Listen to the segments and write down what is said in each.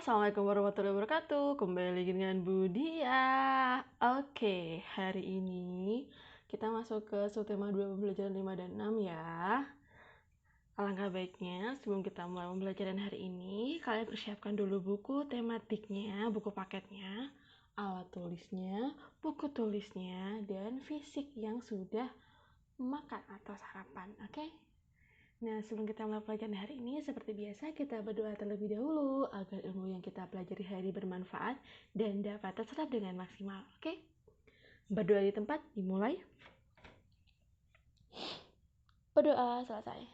Assalamualaikum warahmatullahi wabarakatuh. Kembali lagi dengan Budia. Oke, hari ini kita masuk ke subtema 2 pembelajaran 5 dan 6 ya. Alangkah baiknya sebelum kita mulai pembelajaran hari ini, kalian persiapkan dulu buku tematiknya, buku paketnya, alat tulisnya, buku tulisnya, dan fisik yang sudah makan atau sarapan. Oke? Nah, sebelum kita mulai pelajaran hari ini, seperti biasa kita berdoa terlebih dahulu agar ilmu yang kita pelajari hari ini bermanfaat dan dapat terserap dengan maksimal. Oke? Berdoa di tempat, dimulai. Berdoa selesai.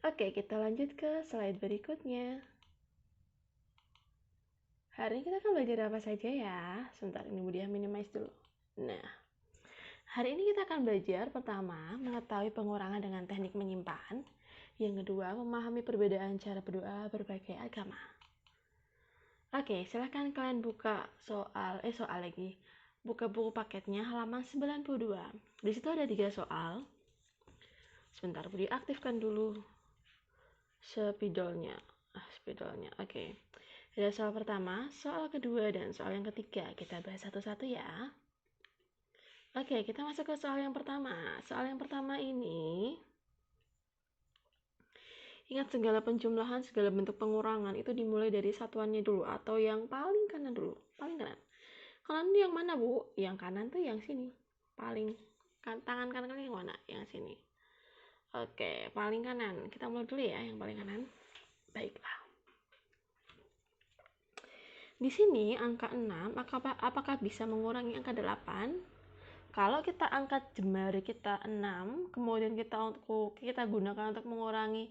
Oke, kita lanjut ke slide berikutnya. Hari ini kita akan belajar apa saja ya? Sebentar, ini Budia minimize dulu. Nah, hari ini kita akan belajar pertama, mengetahui pengurangan dengan teknik menyimpan. Yang kedua, memahami perbedaan cara berdoa berbagai agama. Oke, silahkan kalian buka buka buku paketnya halaman 92. Di situ ada 3 soal. Sebentar, Budi aktifkan dulu spidolnya. Oke. Ada soal pertama, soal kedua, dan soal yang ketiga. Kita bahas satu-satu ya. Oke, kita masuk ke soal yang pertama. Soal yang pertama ini, ingat segala penjumlahan, segala bentuk pengurangan itu dimulai dari satuannya dulu atau yang paling kanan dulu. Paling kanan. Kanan itu yang mana, Bu? Yang kanan tuh yang sini. Tangan kanan yang mana? Yang sini. Oke, paling kanan. Kita mulai dulu ya yang paling kanan. Baiklah. Di sini angka 6, apakah bisa mengurangi angka 8? Kalau kita angkat jemari kita 6, kemudian kita gunakan untuk mengurangi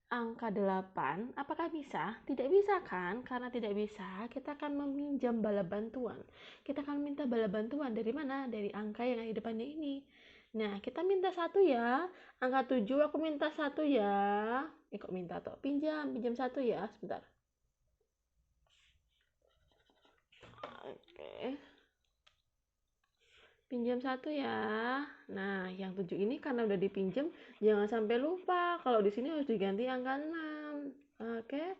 angka 8, apakah bisa? Tidak bisa kan? Karena tidak bisa, kita akan meminjam bala bantuan. Kita akan minta bala bantuan dari mana? Dari angka yang ada di depannya ini. Nah, kita minta 1 ya. Angka 7 aku minta 1 ya. Kok minta toh? Pinjam 1 ya. Sebentar. Oke. Pinjam 1 ya. Nah, yang 7 ini karena udah dipinjam, jangan sampai lupa. Kalau di sini harus diganti angka 6. Oke.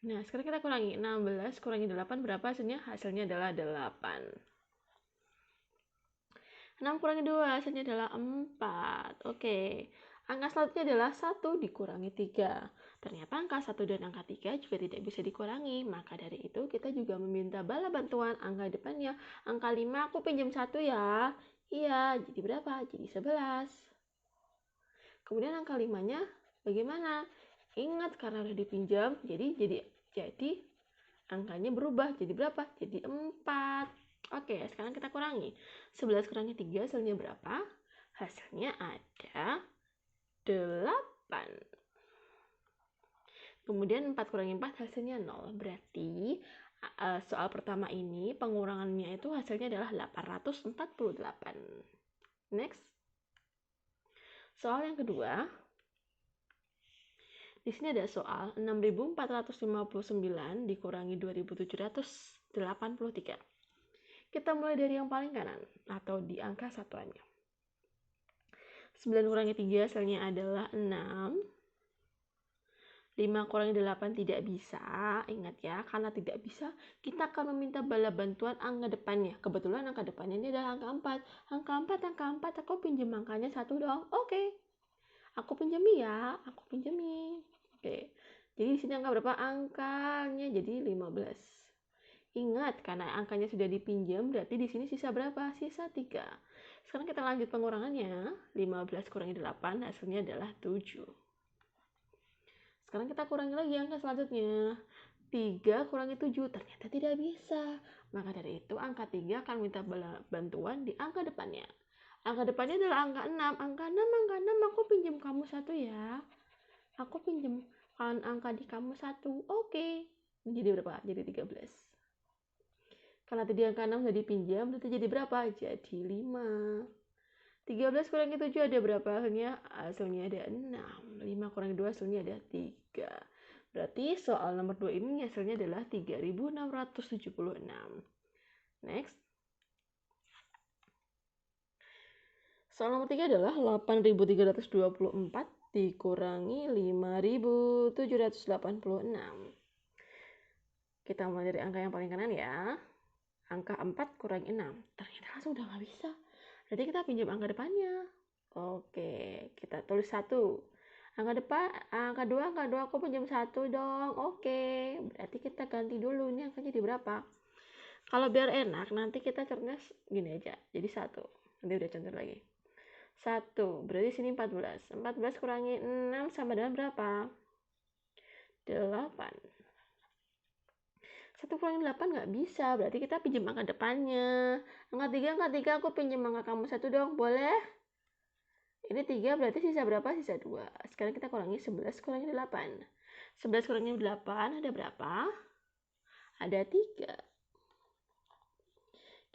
Nah, sekarang kita kurangi 16 kurangi 8 berapa hasilnya? Hasilnya adalah 8. 6 kurangi 2 hasilnya adalah 4. Oke. Angka selanjutnya adalah 1 dikurangi 3. Ternyata angka 1 dan angka 3 juga tidak bisa dikurangi. Maka dari itu kita juga meminta bala bantuan angka depannya. Angka 5 aku pinjam 1 ya. Iya, jadi berapa? Jadi 11. Kemudian angka 5-nya bagaimana? Ingat karena udah dipinjam, jadi angkanya berubah. Jadi berapa? Jadi 4. Oke, sekarang kita kurangi. 11 kurangi 3 hasilnya berapa? Hasilnya ada 8. Kemudian 4 kurangi 4 hasilnya 0. Berarti soal pertama ini pengurangannya itu hasilnya adalah 848. Next. Soal yang kedua. Di sini ada soal 6.459 dikurangi 2.783. Kita mulai dari yang paling kanan atau di angka satuannya. 9 kurangi 3 hasilnya adalah 6. 5 kurangi 8 tidak bisa. Ingat ya, karena tidak bisa, kita akan meminta bala bantuan angka depannya. Kebetulan angka depannya ini adalah angka 4. Angka 4, aku pinjam angkanya 1 dong. Oke. Aku pinjami ya, Oke. Jadi di sini angka berapa? Angkanya jadi 15. Ingat, karena angkanya sudah dipinjam, berarti di sini sisa berapa? Sisa 3. Sekarang kita lanjut pengurangannya. 15 kurangi 8 hasilnya adalah 7. Sekarang kita kurangi lagi angka selanjutnya. 3 kurangi 7 ternyata tidak bisa. Maka dari itu angka 3 akan minta bantuan di angka depannya. Angka depannya adalah angka 6. Angka 6 aku pinjam kamu 1 ya. Aku pinjam angka di kamu 1. Oke. Jadi berapa? Jadi 13. Karena tadi angka 6 sudah dipinjam, berarti jadi berapa? Jadi 5. 13 kurangi 7 ada berapa hasilnya? Hasilnya ada 6. 5 kurangi 2 hasilnya ada 3. Berarti soal nomor 2 ini hasilnya adalah 3.676. Next. Soal nomor 3 adalah 8.324 dikurangi 5.786. Kita mulai dari angka yang paling kanan ya. Angka 4 kurangi 6. Ternyata langsung udah nggak bisa. Berarti kita pinjam angka depannya. Oke, kita tulis 1. Angka 2, aku pinjam 1 dong. Oke, berarti kita ganti dulu. Ini angkanya di berapa? Kalau biar enak, nanti kita contohnya gini aja. Jadi 1. Nanti udah contoh lagi. 1, berarti sini 14. 14 kurangi 6 sama dengan berapa? 8. 1 kurangi 8 nggak bisa, berarti kita pinjam angka depannya. Angka 3, aku pinjam angka kamu 1 dong, boleh? Ini 3 berarti sisa berapa? Sisa 2. Sekarang kita kurangi 11 kurangi 8. 11 kurangi 8 ada berapa? Ada 3.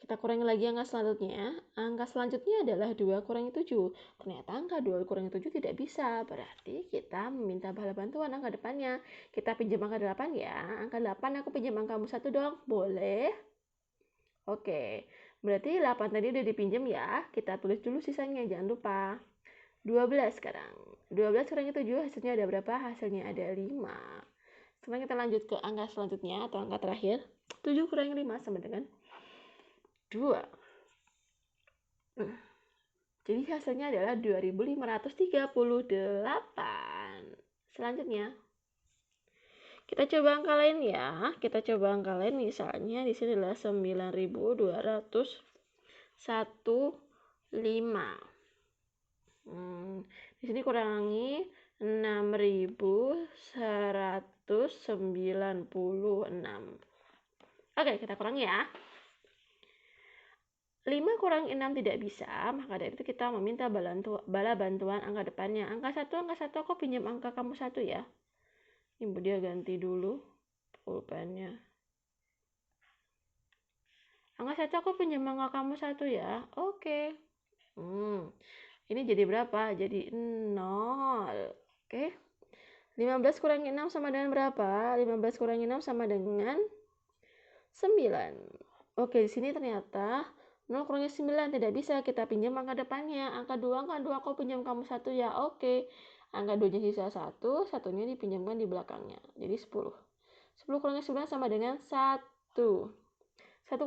Kita kurangi lagi angka selanjutnya. Angka selanjutnya adalah 2 kurangi 7. Ternyata angka 2 kurangi 7 tidak bisa. Berarti kita meminta bala bantuan angka depannya. Kita pinjam angka 8 ya. Angka 8 aku pinjam angkamu 1 dong. Boleh? Oke. Berarti 8 tadi udah dipinjam ya. Kita tulis dulu sisanya. Jangan lupa. 12 sekarang. 12 kurangi 7 hasilnya ada berapa? Hasilnya ada 5. Sekarang kita lanjut ke angka selanjutnya atau angka terakhir. 7 kurangi 5 sama dengan 2. Jadi hasilnya adalah 2538. Selanjutnya kita coba angka lain ya. Kita coba angka lain, misalnya di sini adalah 9215. Di sini kurangi 6196. Oke, kita kurangi ya. 5 kurangi 6 tidak bisa, maka dari itu kita meminta bala bantuan angka depannya. Angka 1, aku pinjam angka kamu 1 ya. Ini dia ganti dulu pulpennya. Angka 1 aku pinjam angka kamu 1 ya. Oke. Ini jadi berapa? Jadi 0. Oke. 15 kurangi 6 sama dengan berapa? 15 kurangi 6 sama dengan 9. Oke, di sini ternyata 0 kurangi 9 tidak bisa, kita pinjam angka depannya. Angka 2 aku pinjam kamu 1 ya. Oke. Angka 2 nya sisa 1, 1-nya dipinjamkan di belakangnya. Jadi 10. 10 kurangi 9 sama dengan 1. 1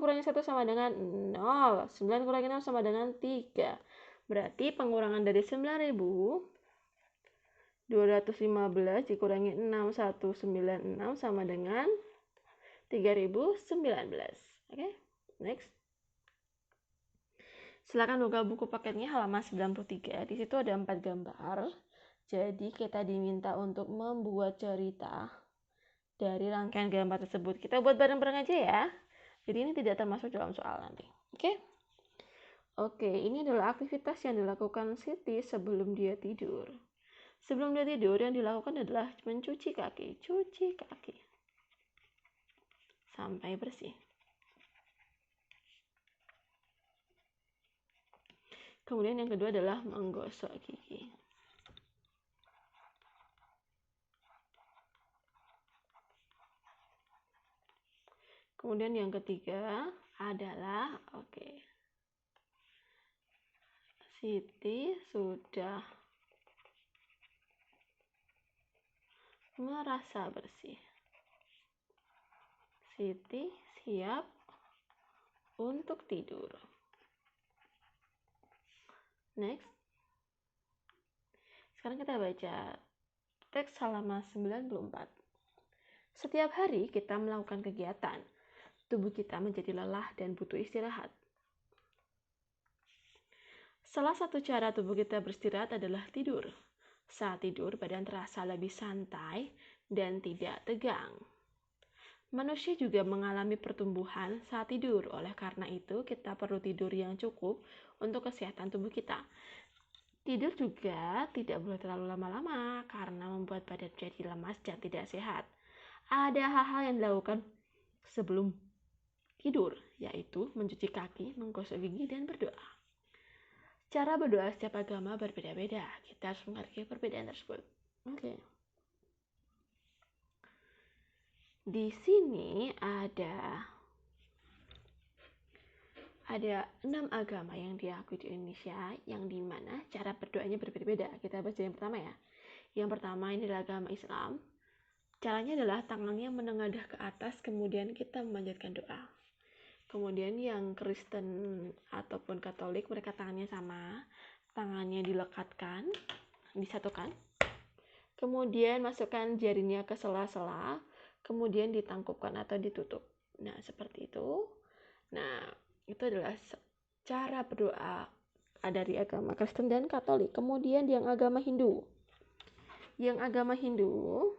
kurangi 1 sama dengan 0. 9 kurangi 6 sama dengan 3. Berarti pengurangan dari 9.215 dikurangi 6196 sama dengan 3019. Oke, next. Silakan buka buku paketnya halaman 93. Di situ ada 4 gambar. Jadi kita diminta untuk membuat cerita dari rangkaian gambar tersebut. Kita buat bareng-bareng aja ya. Jadi ini tidak termasuk dalam soal nanti. Oke, ini adalah aktivitas yang dilakukan Siti sebelum dia tidur. Sebelum dia tidur, yang dilakukan adalah mencuci kaki. Cuci kaki sampai bersih. Kemudian yang kedua adalah menggosok gigi. Kemudian yang ketiga adalah Siti sudah merasa bersih. Siti siap untuk tidur. Next. Sekarang kita baca teks halaman 94. Setiap hari kita melakukan kegiatan. Tubuh kita menjadi lelah dan butuh istirahat. Salah satu cara tubuh kita beristirahat adalah tidur. Saat tidur, badan terasa lebih santai dan tidak tegang. Manusia juga mengalami pertumbuhan saat tidur. Oleh karena itu, kita perlu tidur yang cukup untuk kesehatan tubuh kita. Tidur juga tidak boleh terlalu lama-lama karena membuat badan jadi lemas dan tidak sehat. Ada hal-hal yang dilakukan sebelum tidur, yaitu mencuci kaki, menggosok gigi, dan berdoa. Cara berdoa setiap agama berbeda-beda. Kita harus menghargai perbedaan tersebut. Di sini ada 6 agama yang diakui di Indonesia, yang dimana cara berdoanya berbeda-beda. Kita baca yang pertama ya. Yang pertama ini adalah agama Islam. Caranya adalah tangannya menengadah ke atas, kemudian kita memanjatkan doa. Kemudian yang Kristen ataupun Katolik, mereka tangannya sama, tangannya dilekatkan, disatukan. Kemudian masukkan jarinya ke sela-sela, kemudian ditangkupkan atau ditutup. Nah, seperti itu. Nah, itu adalah cara berdoa dari agama Kristen dan Katolik. Kemudian yang agama Hindu. Yang agama Hindu,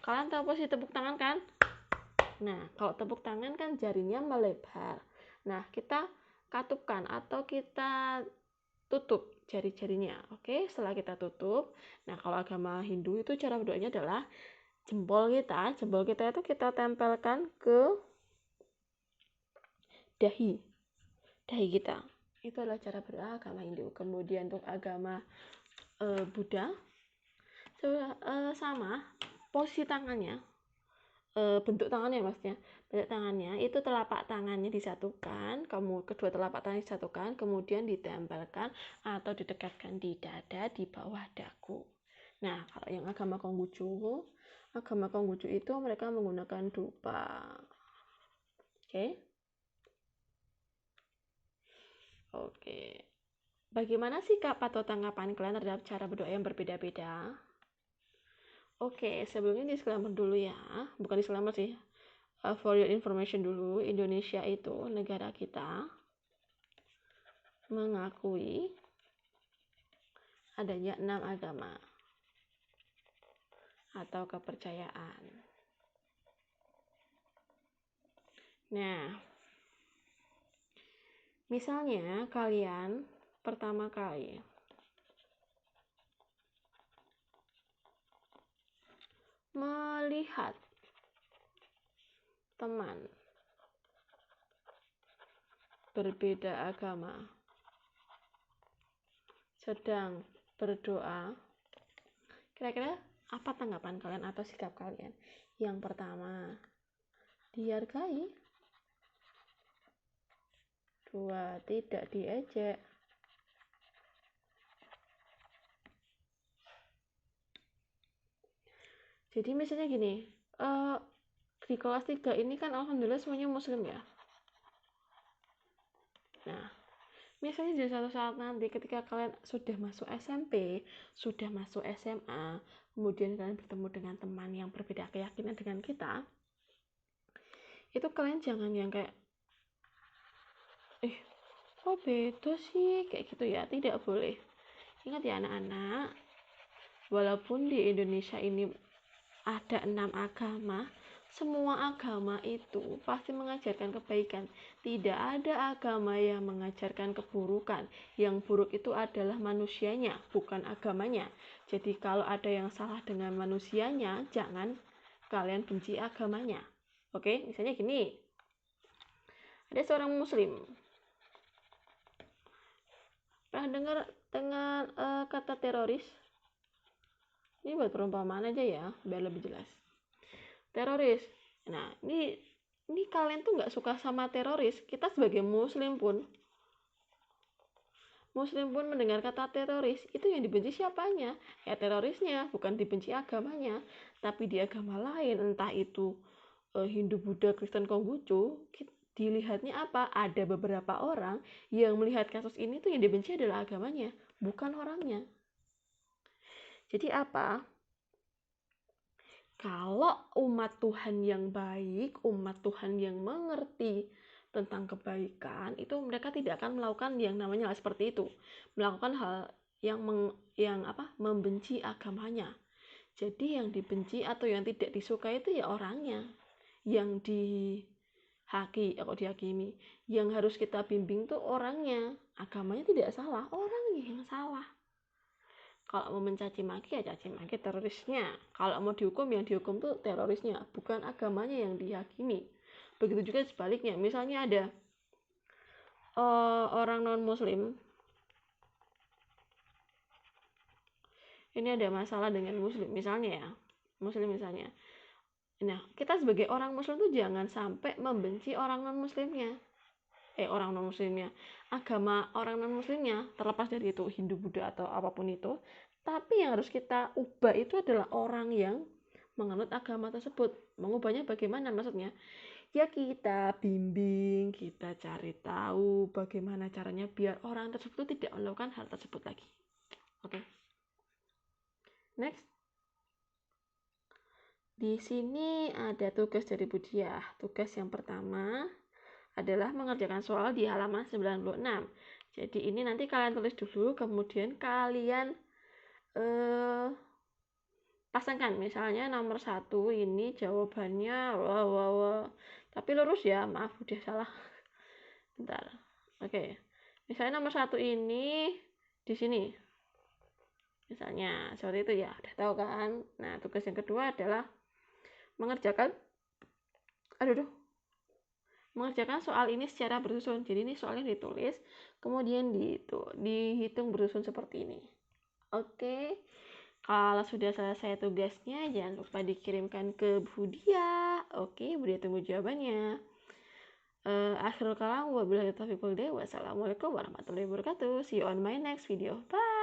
kalian tahu posisi tepuk tangan kan? Nah, kalau tepuk tangan kan jarinya melebar. Nah, kita katupkan atau kita tutup jari-jarinya. Oke, setelah kita tutup. Nah, kalau agama Hindu itu cara berdoanya adalah jempol kita itu kita tempelkan ke dahi kita. Itu adalah cara berdoa agama Hindu. Kemudian untuk agama Buddha sama, posisi tangannya, bentuk tangannya maksudnya, bentuk tangannya itu telapak tangannya disatukan, kedua telapak tangan disatukan, kemudian ditempelkan atau didekatkan di dada di bawah dagu. Nah, kalau yang agama Konghucu itu mereka menggunakan dupa. Oke. Bagaimana sikap atau tanggapan kalian terhadap cara berdoa yang berbeda-beda? Oke, sebelumnya disclaimer dulu ya. Bukan disclaimer sih. For your information dulu, Indonesia itu negara kita mengakui adanya 6 agama atau kepercayaan. Nah, misalnya kalian pertama kali melihat teman berbeda agama sedang berdoa, kira-kira apa tanggapan kalian atau sikap kalian? Yang pertama, dihargai. 2, tidak diejek. Jadi misalnya gini, di kelas 3 ini kan alhamdulillah semuanya muslim ya. Nah, misalnya di suatu saat nanti ketika kalian sudah masuk SMP, sudah masuk SMA, kemudian kalian bertemu dengan teman yang berbeda keyakinan dengan kita, itu kalian jangan yang kayak kok beda sih, kayak gitu ya. Tidak boleh. Ingat ya anak-anak, walaupun di Indonesia ini ada 6 agama, semua agama itu pasti mengajarkan kebaikan. Tidak ada agama yang mengajarkan keburukan. Yang buruk itu adalah manusianya, bukan agamanya. Jadi kalau ada yang salah dengan manusianya, jangan kalian benci agamanya. Oke, misalnya gini. Ada seorang muslim. Pernah dengar dengan kata teroris? Ini buat perumpamaan aja ya, biar lebih jelas. Teroris. Nah, ini kalian tuh nggak suka sama teroris. Kita sebagai muslim pun mendengar kata teroris, itu yang dibenci siapanya? Ya terorisnya, bukan dibenci agamanya. Tapi di agama lain, entah itu Hindu, Buddha, Kristen, Konghucu, dilihatnya apa? Ada beberapa orang yang melihat kasus ini tuh yang dibenci adalah agamanya, bukan orangnya. Jadi apa? Kalau umat Tuhan yang baik, umat Tuhan yang mengerti tentang kebaikan, itu mereka tidak akan melakukan yang namanya hal seperti itu, melakukan hal yang membenci agamanya. Jadi yang dibenci atau yang tidak disuka itu ya orangnya, yang dihakimi, yang harus kita bimbing tuh orangnya. Agamanya tidak salah, orangnya yang salah. Kalau mau mencaci maki ya caci maki terorisnya. Kalau mau dihukum yang dihukum tuh terorisnya, bukan agamanya yang dihakimi. Begitu juga sebaliknya. Misalnya ada orang non muslim, ini ada masalah dengan muslim misalnya ya, misalnya. Nah, kita sebagai orang muslim tuh jangan sampai membenci orang non muslimnya. Orang non muslimnya, agama orang non muslimnya, terlepas dari itu Hindu, Buddha atau apapun itu, Tapi yang harus kita ubah itu adalah orang yang menganut agama tersebut. Mengubahnya bagaimana maksudnya? Ya kita bimbing, kita cari tahu bagaimana caranya biar orang tersebut tidak melakukan hal tersebut lagi. Oke. Next. Di sini ada tugas dari Budiah. Tugas yang pertama adalah mengerjakan soal di halaman 96. Jadi ini nanti kalian tulis dulu, kemudian kalian pasangkan. Misalnya nomor 1 ini jawabannya tapi lurus ya, maaf udah salah. Bentar. Oke. Misalnya nomor 1 ini di sini. Misalnya seperti itu ya, udah tahu kan? Nah, tugas yang kedua adalah mengerjakan mengerjakan soal ini secara bersusun. Jadi ini soalnya ditulis, kemudian dihitung bersusun seperti ini. Oke. Kalau sudah selesai tugasnya, jangan lupa dikirimkan ke Budia. Oke, Budia tunggu jawabannya. Akhirul kalam, wabillahi taufiq wal hidayah. Wassalamualaikum warahmatullahi wabarakatuh. See you on my next video. Bye.